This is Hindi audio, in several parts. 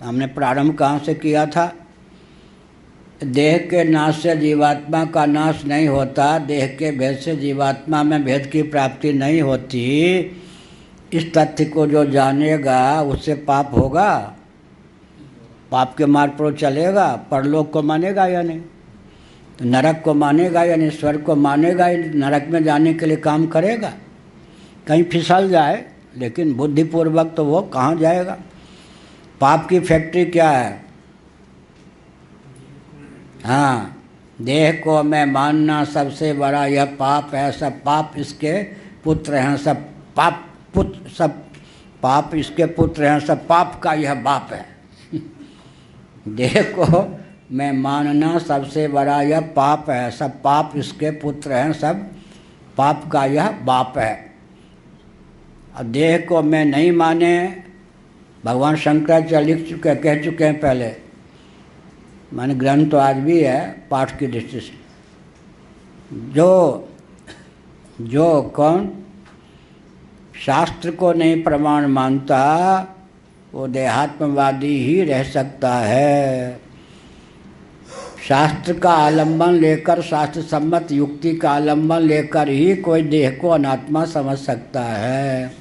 हमने प्रारंभ कहाँ से किया था? देह के नाश से जीवात्मा का नाश नहीं होता, देह के भेद से जीवात्मा में भेद की प्राप्ति नहीं होती। इस तथ्य को जो जानेगा उससे पाप होगा, पाप के मार्ग पर चलेगा, परलोक को मानेगा या नहीं, तो नरक को मानेगा या नहीं, स्वर्ग को मानेगा या नहीं, नरक में जाने के लिए काम करेगा। कहीं फिसल जाए लेकिन बुद्धिपूर्वक तो वो कहाँ जाएगा। पाप की फैक्ट्री क्या है? हाँ, देह को मैं मानना सबसे बड़ा यह पाप है, सब पाप इसके पुत्र हैं, सब पाप पुत्र, सब पाप इसके पुत्र हैं, सब पाप का यह बाप है। देह को मैं मानना सबसे बड़ा यह पाप है, सब पाप इसके पुत्र हैं, सब पाप का यह बाप है। और देह को मैं नहीं माने, भगवान शंकराचार्य लिख चुके, कह चुके हैं पहले, माने ग्रंथ तो आज भी है पाठ की दृष्टि से। जो कौन शास्त्र को नहीं प्रमाण मानता वो देहात्मवादी ही रह सकता है। शास्त्र का आलंबन लेकर, शास्त्र सम्मत युक्ति का आलंबन लेकर ही कोई देह को अनात्मा समझ सकता है,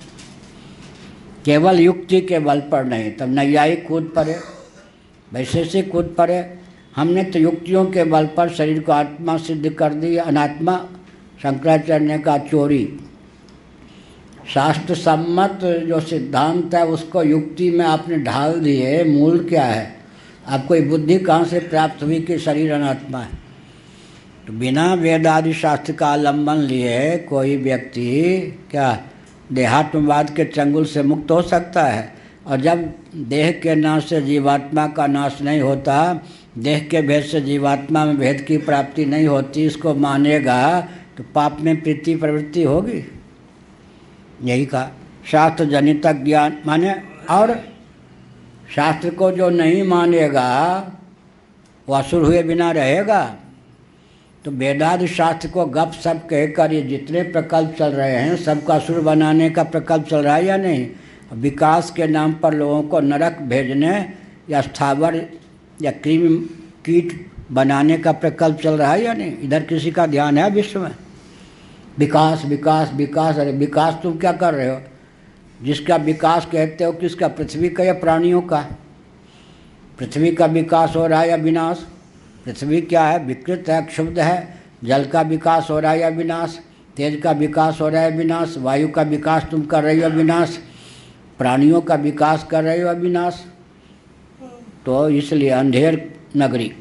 केवल युक्ति के बल पर नहीं। तब नैयायिक कूद पड़े, वैशेषिक कूद पड़े। हमने तो युक्तियों के बल पर शरीर को आत्मा सिद्ध कर दी, अनात्मा। शंकराचार्य ने कहा चोरी। शास्त्र सम्मत जो सिद्धांत है उसको युक्ति में आपने ढाल दिए। मूल क्या है? आपको ये बुद्धि कहाँ से प्राप्त हुई कि शरीर अनात्मा है? तो बिना वेद आदि शास्त्र का आलंबन लिए कोई व्यक्ति क्या देहात्मवाद के चंगुल से मुक्त हो सकता है? और जब देह के नाश से जीवात्मा का नाश नहीं होता, देह के भेद से जीवात्मा में भेद की प्राप्ति नहीं होती, इसको मानेगा तो पाप में प्रीति प्रवृत्ति होगी। यही कहा शास्त्र जनित ज्ञान माने। और शास्त्र को जो नहीं मानेगा वो असुर हुए बिना रहेगा। तो वेदादि शास्त्र को गप सप कहकर ये जितने प्रकल्प चल रहे हैं सबका असुर बनाने का प्रकल्प चल रहा है या नहीं? विकास के नाम पर लोगों को नरक भेजने या स्थावर या कृमि कीट बनाने का प्रकल्प चल रहा है या नहीं? इधर किसी का ध्यान है विश्व में? विकास विकास विकास। अरे विकास तुम क्या कर रहे हो? जिसका विकास कहते हो किसका? पृथ्वी का या प्राणियों का? पृथ्वी का विकास हो रहा है या विनाश? पृथ्वी क्या है? विकृत है, क्षुब्ध है। जल का विकास हो रहा है या विनाश? तेज का विकास हो रहा है विनाश। वायु का विकास तुम कर रही हो विनाश। प्राणियों का विकास कर रहे हो विनाश। तो इसलिए अंधेर नगरी